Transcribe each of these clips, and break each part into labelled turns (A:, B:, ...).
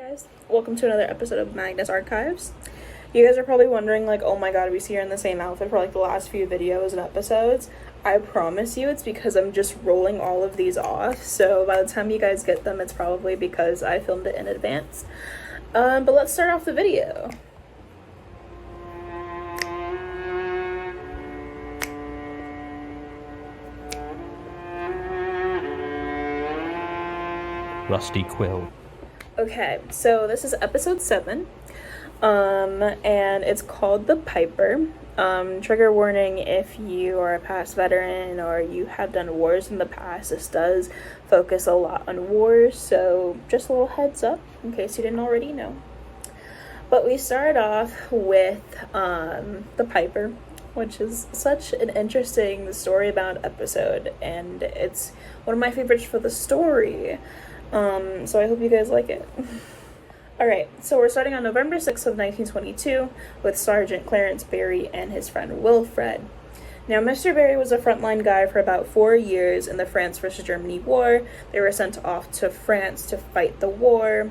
A: Guys, welcome to another episode of Magnus Archives. You guys are probably wondering, like, oh my god, we see her in the same outfit for like the last few videos and episodes. I promise you it's because I'm just rolling all of these off, so by the time you guys get them, it's probably because I filmed it in advance. But let's start off the video.
B: Rusty Quill.
A: Okay, so this is episode 7, and it's called The Piper. Trigger warning if you are a past veteran or you have done wars in the past. This does focus a lot on wars, so just a little heads up in case you didn't already know. But we started off with The Piper, which is such an interesting story-bound episode, and it's one of my favorites for the story. So I hope you guys like it. Alright, so we're starting on November 6th of 1922 with Sergeant Clarence Berry and his friend Wilfred. Now, Mr. Berry was a frontline guy for about 4 years in the France versus Germany War. They were sent off to France to fight the war.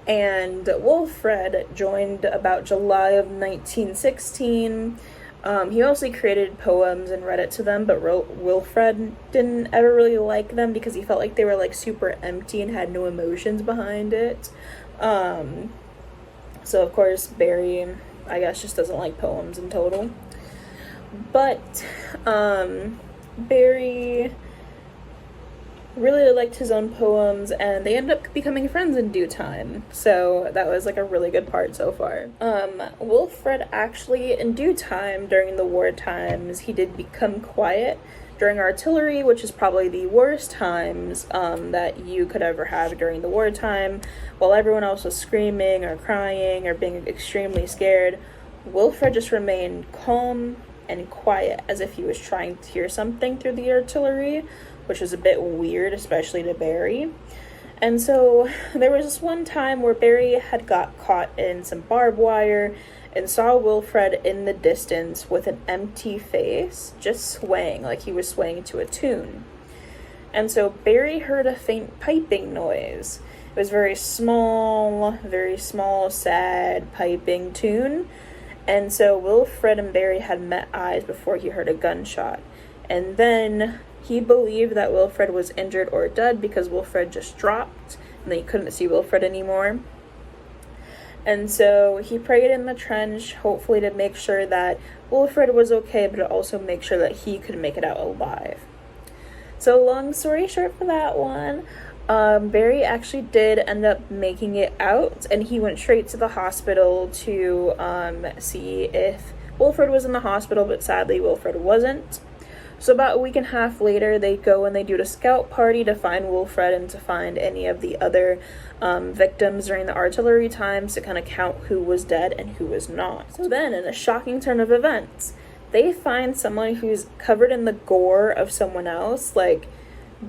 A: And Wilfred joined about July of 1916. He mostly created poems and read it to them, but Wilfred didn't ever really like them because he felt like they were like super empty and had no emotions behind it. So of course Barry, I guess, just doesn't like poems in total. But Barry really liked his own poems, and they ended up becoming friends in due time, so that was like a really good part so far. Wilfred actually, in due time, during the war times, he did become quiet during artillery, which is probably the worst times that you could ever have during the wartime. While everyone else was screaming or crying or being extremely scared, Wilfred just remained calm and quiet, as if he was trying to hear something through the artillery, which was a bit weird, especially to Barry. And so there was this one time where Barry had got caught in some barbed wire and saw Wilfred in the distance with an empty face, just swaying like he was swaying to a tune. And so Barry heard a faint piping noise. It was very small, sad piping tune. And so Wilfred and Barry had met eyes before he heard a gunshot. And then he believed that Wilfred was injured or dead because Wilfred just dropped and they couldn't see Wilfred anymore. And so he prayed in the trench, hopefully to make sure that Wilfred was okay, but to also make sure that he could make it out alive. So long story short for that one, Barry actually did end up making it out, and he went straight to the hospital to see if Wilfred was in the hospital, but sadly Wilfred wasn't. So about a week and a half later, they go and they do a scout party to find Wilfred and to find any of the other victims during the artillery times to kind of count who was dead and who was not. So then, in a shocking turn of events, they find someone who's covered in the gore of someone else, like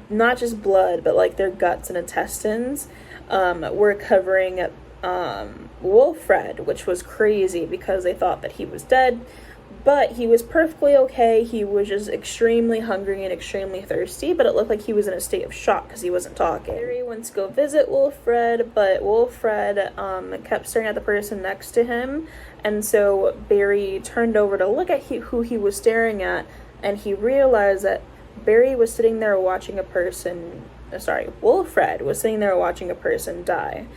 A: not just blood, but like their guts and intestines were covering Wilfred, which was crazy because they thought that he was dead. But he was perfectly okay. He was just extremely hungry and extremely thirsty, but it looked like he was in a state of shock because he wasn't talking. Barry went to go visit Wilfred, but Wilfred kept staring at the person next to him, and so Barry turned over to look at who he was staring at, and he realized that Barry was sitting there watching Wilfred was sitting there watching a person die,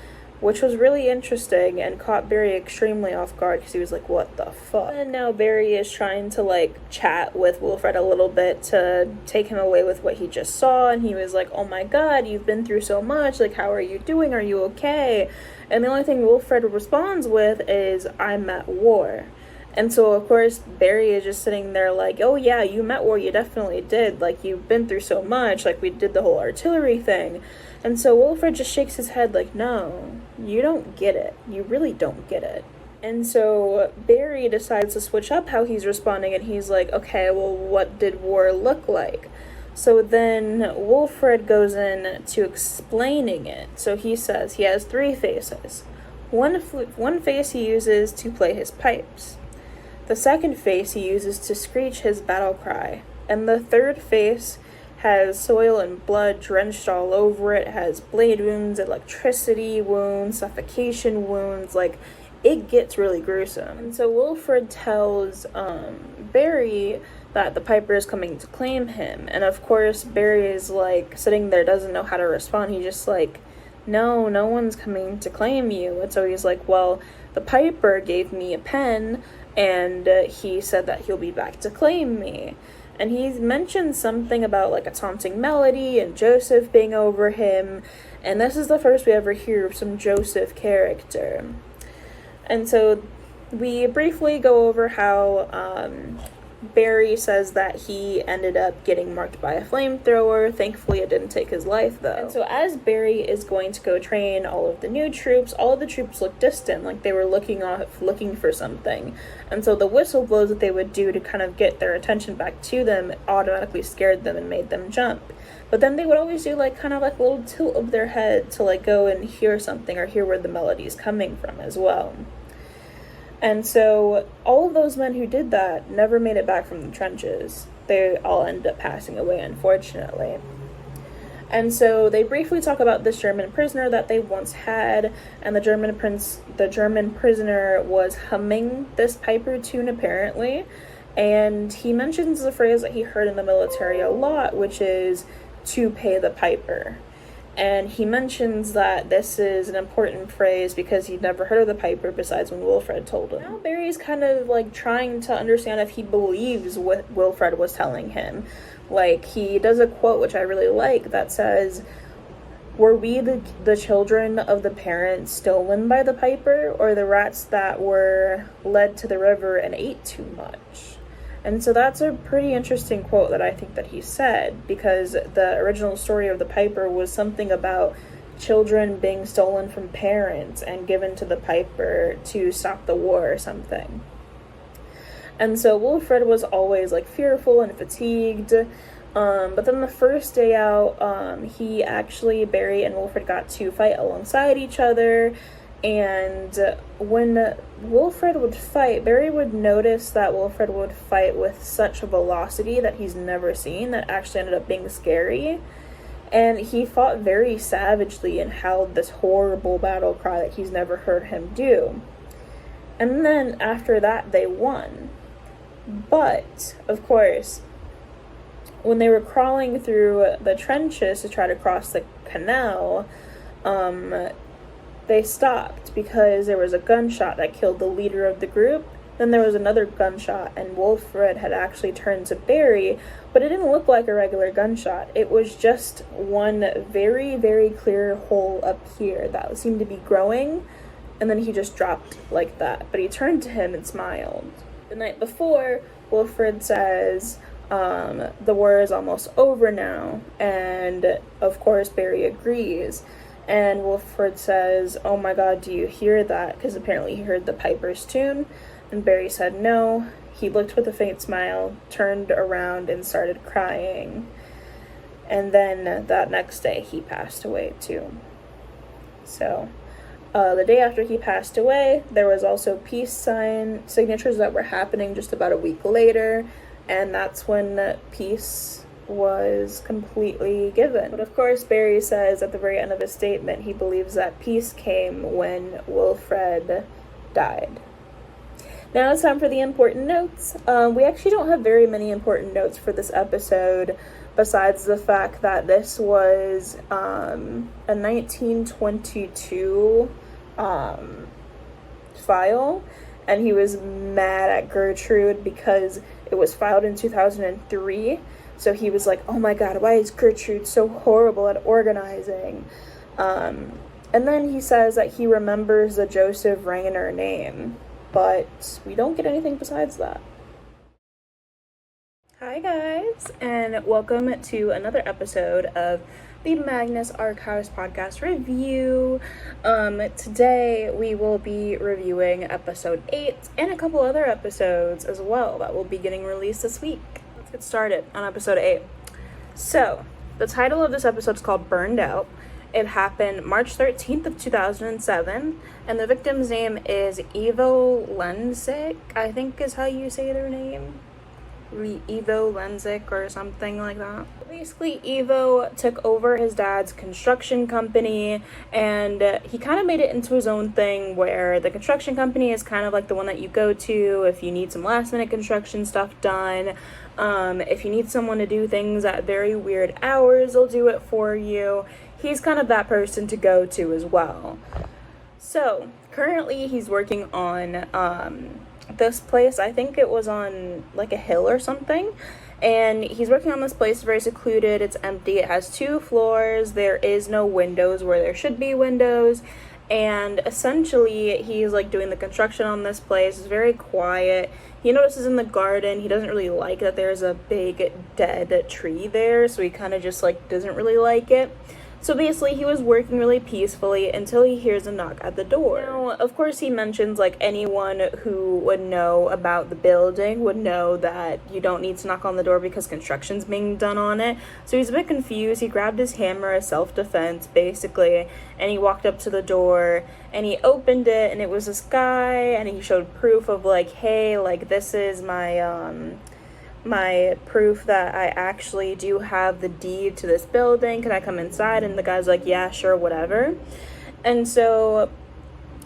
A: which was really interesting and caught Barry extremely off guard because he was like, what the fuck? And now Barry is trying to like chat with Wilfred a little bit to take him away with what he just saw, and he was like, oh my god, you've been through so much, like how are you doing, are you okay? And the only thing Wilfred responds with is, I'm at war. And so of course Barry is just sitting there like, oh yeah, you met war, you definitely did, like you've been through so much, like we did the whole artillery thing. And so Wilfred just shakes his head like, no, you don't get it. You really don't get it. And so Barry decides to switch up how he's responding, and he's like, okay, well, what did war look like? So then Wilfred goes in to explaining it. So he says he has 3 faces. One face he uses to play his pipes. The second face he uses to screech his battle cry. And the third face has soil and blood drenched all over it, has blade wounds, electricity wounds, suffocation wounds, like, it gets really gruesome. And so Wilfred tells Barry that the Piper is coming to claim him, and of course Barry is like sitting there, doesn't know how to respond. He's just like, no one's coming to claim you. And so he's like, well, the Piper gave me a pen, and he said that he'll be back to claim me. And he mentioned something about like a taunting melody and Joseph being over him, and this is the first we ever hear of some Joseph character. And so we briefly go over how Barry says that he ended up getting marked by a flamethrower. Thankfully, it didn't take his life, though. And so as Barry is going to go train all of the new troops, all of the troops look distant, like they were looking for something. And so the whistle blows that they would do to kind of get their attention back to them automatically scared them and made them jump. But then they would always do like kind of like a little tilt of their head to like go and hear something or hear where the melody is coming from as well. And so all of those men who did that never made it back from the trenches. They all ended up passing away, unfortunately. And so they briefly talk about this German prisoner that they once had, and the German prisoner was humming this Piper tune apparently, and he mentions the phrase that he heard in the military a lot, which is to pay the Piper. And he mentions that this is an important phrase because he'd never heard of the Piper besides when Wilfred told him. Now Barry's kind of like trying to understand if he believes what Wilfred was telling him. Like, he does a quote which I really like that says, "Were we the children of the parents stolen by the Piper, or the rats that were led to the river and ate too much?" And so that's a pretty interesting quote that I think that he said, because the original story of the Piper was something about children being stolen from parents and given to the Piper to stop the war or something. And so Wilfred was always like fearful and fatigued. But then the first day out, Barry and Wilfred got to fight alongside each other. And when Wilfred would fight, Barry would notice that Wilfred would fight with such a velocity that he's never seen that actually ended up being scary. And he fought very savagely and howled this horrible battle cry that he's never heard him do. And then after that, they won. But, of course, when they were crawling through the trenches to try to cross the canal, they stopped because there was a gunshot that killed the leader of the group. Then there was another gunshot, and Wilfred had actually turned to Barry, but it didn't look like a regular gunshot. It was just one very, very clear hole up here that seemed to be growing, and then he just dropped like that. But he turned to him and smiled. The night before, Wilfred says, the war is almost over now, and of course Barry agrees. And Wilfred says, "Oh my god, do you hear that?" Because apparently he heard the Piper's tune. And Barry said no. He looked with a faint smile, turned around, and started crying. And then that next day, he passed away too. So, the day after he passed away, there was also peace signatures that were happening just about a week later. And that's when peace was completely given. But of course, Barry says at the very end of his statement, he believes that peace came when Wilfred died. Now it's time for the important notes. We actually don't have very many important notes for this episode, besides the fact that this was a 1922 file, and he was mad at Gertrude because it was filed in 2003. So he was like, "Oh my god, why is Gertrude so horrible at organizing?" And then he says that he remembers the Joseph Rainer name, but we don't get anything besides that. Hi guys, and welcome to another episode of the Magnus Archives podcast review. Today we will be reviewing episode 8 and a couple other episodes as well that will be getting released this week. Let's get started on episode 8. So, the title of this episode is called Burned Out. It happened March 13th of 2007, and the victim's name is Ivo Lenzik, I think is how you say their name. Ivo Lenzik or something like that. Basically, Evo took over his dad's construction company, and he kind of made it into his own thing where the construction company is kind of like the one that you go to if you need some last minute construction stuff done. If you need someone to do things at very weird hours, they'll do it for you. He's kind of that person to go to as well. So currently he's working on this place. I think it was on like a hill or something. And he's working on this place, very secluded. It's empty. It has 2 floors. There is no windows where there should be windows. And essentially, he's like doing the construction on this place. It's very quiet. He notices in the garden, he doesn't really like that there's a big dead tree there. So he kind of just like doesn't really like it. So basically, he was working really peacefully until he hears a knock at the door. Now, of course, he mentions, like, anyone who would know about the building would know that you don't need to knock on the door because construction's being done on it. So he's a bit confused. He grabbed his hammer as self-defense, basically, and he walked up to the door, and he opened it, and it was this guy, and he showed proof of, like, hey, like, this is my proof that I actually do have the deed to this building. Can I come inside? And the guy's like, yeah, sure, whatever. And so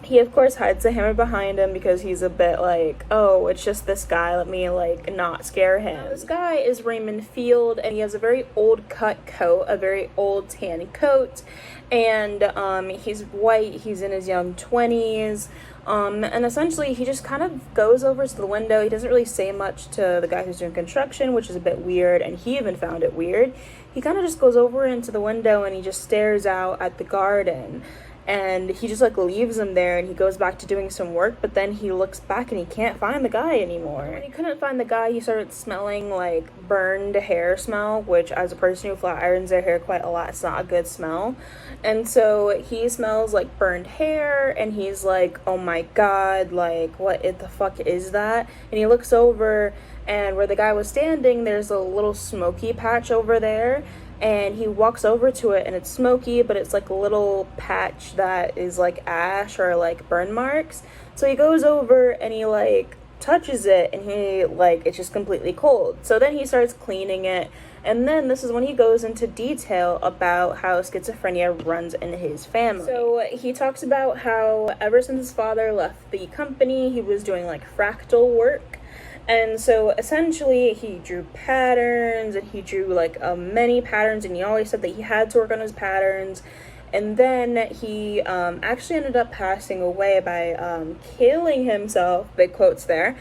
A: he, of course, hides the hammer behind him because he's a bit like, oh, it's just this guy. Let me, like, not scare him. Now, this guy is Raymond Field, and he has a very old cut coat, a very old tan coat. And he's white. He's in his young 20s. And essentially, he just kind of goes over to the window. He doesn't really say much to the guy who's doing construction, which is a bit weird, and he even found it weird. He kind of just goes over into the window, and he just stares out at the garden. And he just, like, leaves him there, and he goes back to doing some work, but then he looks back, and he can't find the guy anymore. When he couldn't find the guy, he started smelling, like, burned hair smell, which, as a person who flat irons their hair quite a lot, it's not a good smell. And so he smells, like, burned hair, and he's like, oh my god, like, what the fuck is that? And he looks over, and where the guy was standing, there's a little smoky patch over there. And he walks over to it, and it's smoky, but it's like a little patch that is like ash or like burn marks. So he goes over and he like touches it, and he like, it's just completely cold. So then he starts cleaning it, and then this is when he goes into detail about how schizophrenia runs in his family. So he talks about how ever since his father left the company, he was doing like fractal work. And so essentially he drew patterns, and he drew like many patterns, and he always said that he had to work on his patterns. And then he actually ended up passing away by killing himself, big quotes there.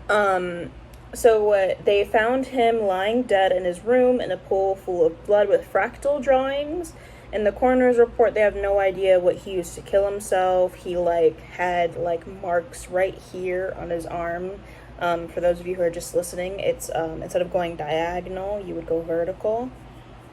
A: So they found him lying dead in his room in a pool full of blood with fractal drawings. In the coroner's report, they have no idea what he used to kill himself. He like had like marks right here on his arm. For those of you who are just listening, it's instead of going diagonal, you would go vertical.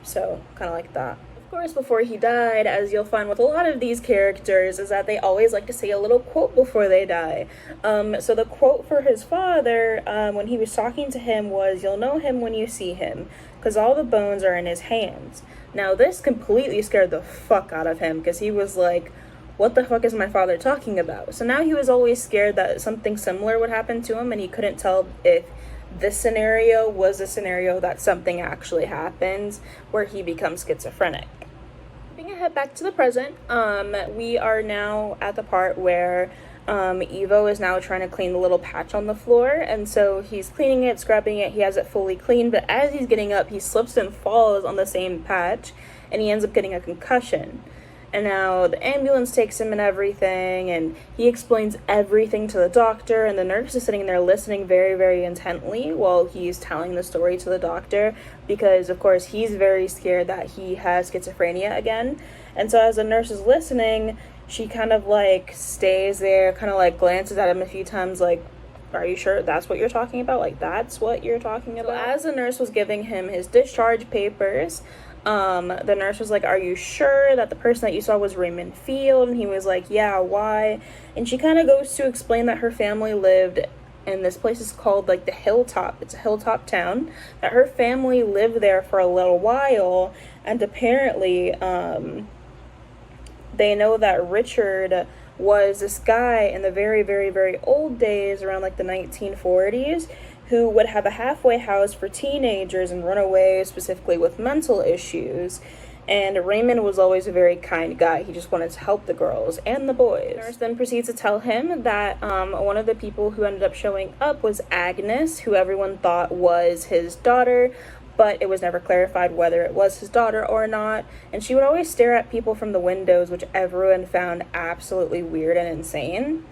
A: So kind of like that. Of course, before he died, as you'll find with a lot of these characters, is that they always like to say a little quote before they die. So the quote for his father, when he was talking to him, was, "You'll know him when you see him, because all the bones are in his hands." Now, this completely scared the fuck out of him, because he was like, what the fuck is my father talking about? So now he was always scared that something similar would happen to him, and he couldn't tell if this scenario was a scenario that something actually happens where he becomes schizophrenic. Skipping ahead back to the present, we are now at the part where Evo is now trying to clean the little patch on the floor, and so he's cleaning it, scrubbing it, he has it fully clean, but as he's getting up, he slips and falls on the same patch, and he ends up getting a concussion. And now the ambulance takes him and everything, and he explains everything to the doctor, and the nurse is sitting there listening very, very intently while he's telling the story to the doctor, because, of course, he's very scared that he has schizophrenia again. And so as the nurse is listening, she kind of, like, stays there, kind of, like, glances at him a few times, like, are you sure that's what you're talking about? Like, that's what you're talking about? So as the nurse was giving him his discharge papers, the nurse was like, are you sure that the person that you saw was Raymond Field? And he was like, yeah, why? And she kind of goes to explain that her family lived, and this place is called like the Hilltop. It's a hilltop town, that her family lived there for a little while, and apparently they know that Richard was this guy in the very, very, very old days, around like the 1940s, who would have a halfway house for teenagers and runaways, specifically with mental issues. And Raymond was always a very kind guy. He just wanted to help the girls and the boys. The nurse then proceeds to tell him that one of the people who ended up showing up was Agnes, who everyone thought was his daughter, but it was never clarified whether it was his daughter or not. And she would always stare at people from the windows, which everyone found absolutely weird and insane.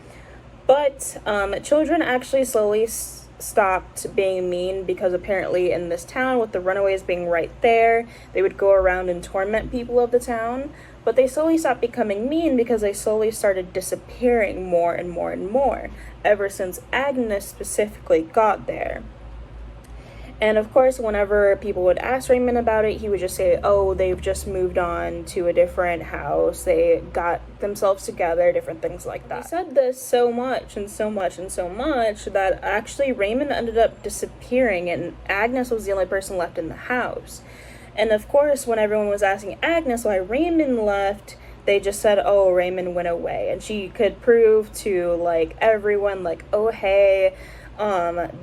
A: But children actually slowly stopped being mean, because apparently in this town, with the runaways being right there, they would go around and torment people of the town. But they slowly stopped becoming mean because they slowly started disappearing more and more and more, ever since Agnes specifically got there. And of course, whenever people would ask Raymond about it, he would just say, oh, they've just moved on to a different house, they got themselves together, different things like that. He said this so much and so much and so much that actually Raymond ended up disappearing, and Agnes was the only person left in the house. And of course, when everyone was asking Agnes why Raymond left, they just said, oh, Raymond went away. And she could prove to, like, everyone, like, oh, hey,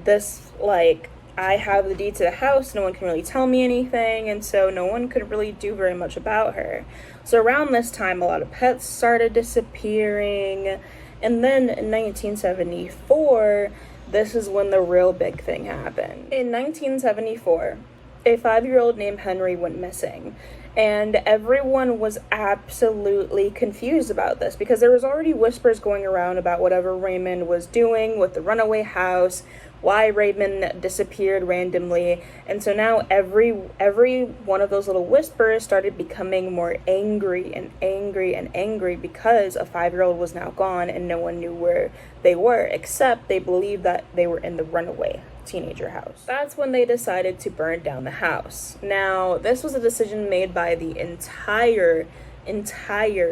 A: this, like, I have the deed to the house, no one can really tell me anything, and so no one could really do very much about her. So around this time, a lot of pets started disappearing, and then in 1974, this is when the real big thing happened. In 1974, a 5-year-old named Henry went missing, and everyone was absolutely confused about this, because there was already whispers going around about whatever Raymond was doing with the runaway house, why Raymond disappeared randomly. And so now every one of those little whispers started becoming more angry and angry and angry, because a 5-year-old was now gone and no one knew where they were, except they believed that they were in the runaway teenager house. That's when they decided to burn down the house. Now, this was a decision made by the entire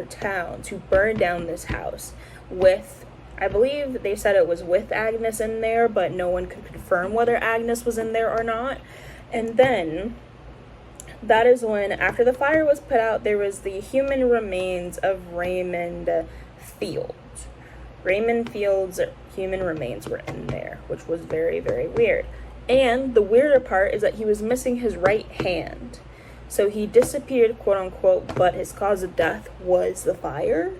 A: town to burn down this house, with, I believe they said it was with Agnes in there, but no one could confirm whether Agnes was in there or not. And then that is when, after the fire was put out, there was the human remains of Raymond Fields. Raymond Fields' human remains were in there, which was very, very weird. And the weirder part is that he was missing his right hand. So he disappeared, quote unquote, but his cause of death was the fire.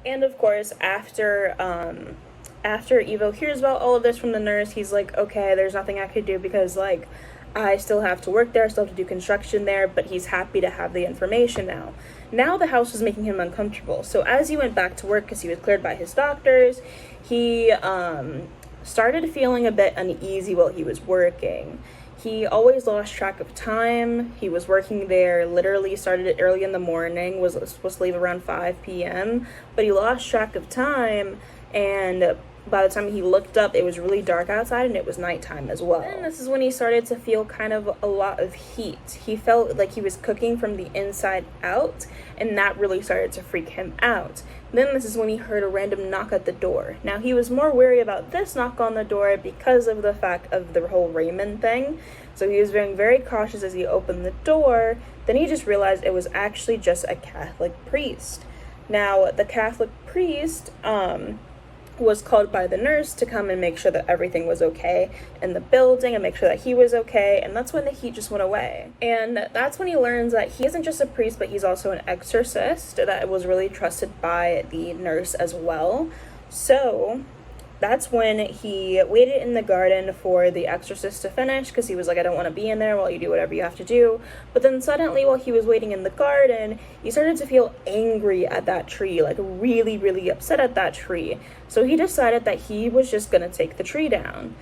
A: And of course, after Evo hears about all of this from the nurse, he's like, okay, there's nothing I could do, because, like, I still have to work there, I still have to do construction there, but he's happy to have the information now. Now the house was making him uncomfortable. So as he went back to work, because he was cleared by his doctors, he started feeling a bit uneasy while he was working. He always lost track of time. He was working there, literally started it early in the morning, was supposed to leave around 5 p.m., but he lost track of time, and by the time he looked up, it was really dark outside and it was nighttime as well. And this is when he started to feel kind of a lot of heat. He felt like he was cooking from the inside out, and that really started to freak him out. Then this is when he heard a random knock at the door. Now, he was more wary about this knock on the door because of the fact of the whole Raymond thing. So he was being very cautious as he opened the door. Then he just realized it was actually just a Catholic priest. Now, the Catholic priest was called by the nurse to come and make sure that everything was okay in the building and make sure that he was okay, and that's when the heat just went away. And that's when he learns that he isn't just a priest, but he's also an exorcist that was really trusted by the nurse as well. So that's when he waited in the garden for the exorcist to finish, because he was like, I don't want to be in there while you do whatever you have to do. But then suddenly, while he was waiting in the garden, he started to feel angry at that tree, like really, really upset at that tree. So he decided that he was just going to take the tree down.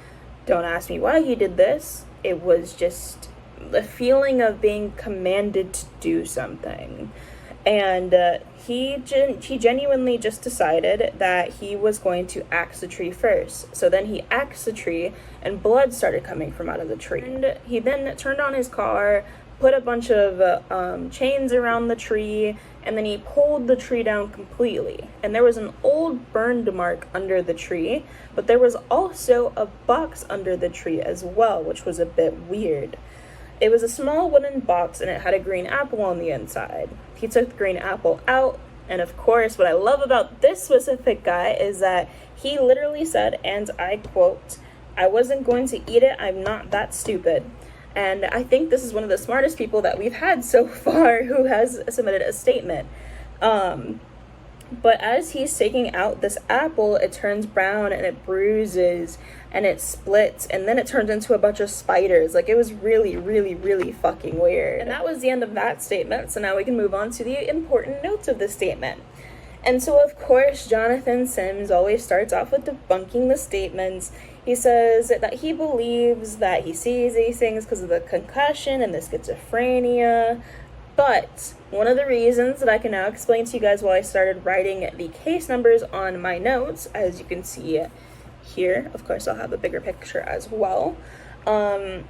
A: Don't ask me why he did this. It was just the feeling of being commanded to do something. And he genuinely just decided that he was going to axe the tree first. So then he axed the tree, and blood started coming from out of the tree. And he then turned on his car, put a bunch of chains around the tree, and then he pulled the tree down completely. And there was an old burned mark under the tree, but there was also a box under the tree as well, which was a bit weird. It was a small wooden box, and it had a green apple on the inside. He took the green apple out, and of course, what I love about this specific guy is that he literally said, and I quote, I wasn't going to eat it. I'm not that stupid. And I think this is one of the smartest people that we've had so far who has submitted a statement. But as he's taking out this apple, it turns brown and it bruises and it splits and then it turns into a bunch of spiders. Like, it was really, really, really fucking weird. And that was the end of that statement. So now we can move on to the important notes of the statement. And so, of course, Jonathan Sims always starts off with debunking the statements. He says that he believes that he sees these things because of the concussion and the schizophrenia. But one of the reasons that I can now explain to you guys while I started writing the case numbers on my notes, as you can see here, of course I'll have a bigger picture as well,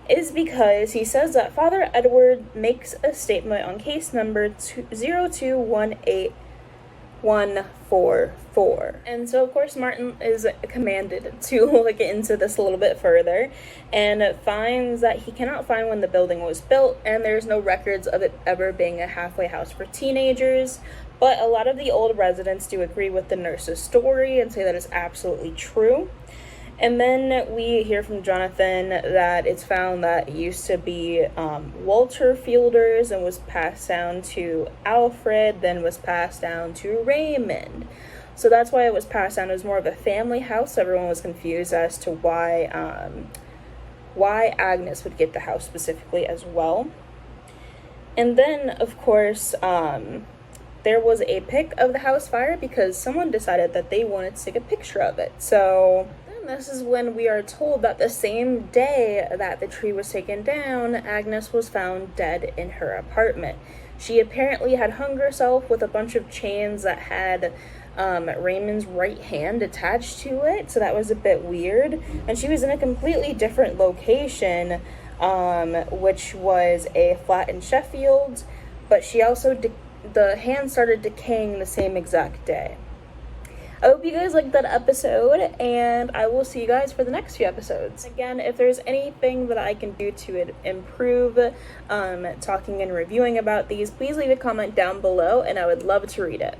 A: is because he says that Father Edward makes a statement on case number 0218144. And so, of course, Martin is commanded to look into this a little bit further and finds that he cannot find when the building was built, and there's no records of it ever being a halfway house for teenagers. But a lot of the old residents do agree with the nurse's story and say that it's absolutely true. And then we hear from Jonathan that it's found that it used to be Walter Fielders and was passed down to Alfred, then was passed down to Raymond. So that's why it was passed down. It was more of a family house. Everyone was confused as to why Agnes would get the house specifically as well. And then, of course, there was a pic of the house fire because someone decided that they wanted to take a picture of it. So this is when we are told that the same day that the tree was taken down, Agnes was found dead in her apartment. She apparently had hung herself with a bunch of chains that had Raymond's right hand attached to it, so that was a bit weird. And she was in a completely different location, which was a flat in Sheffield, but she also, the hand started decaying the same exact day. I hope you guys liked that episode, and I will see you guys for the next few episodes. Again, if there's anything that I can do to improve talking and reviewing about these, please leave a comment down below, and I would love to read it.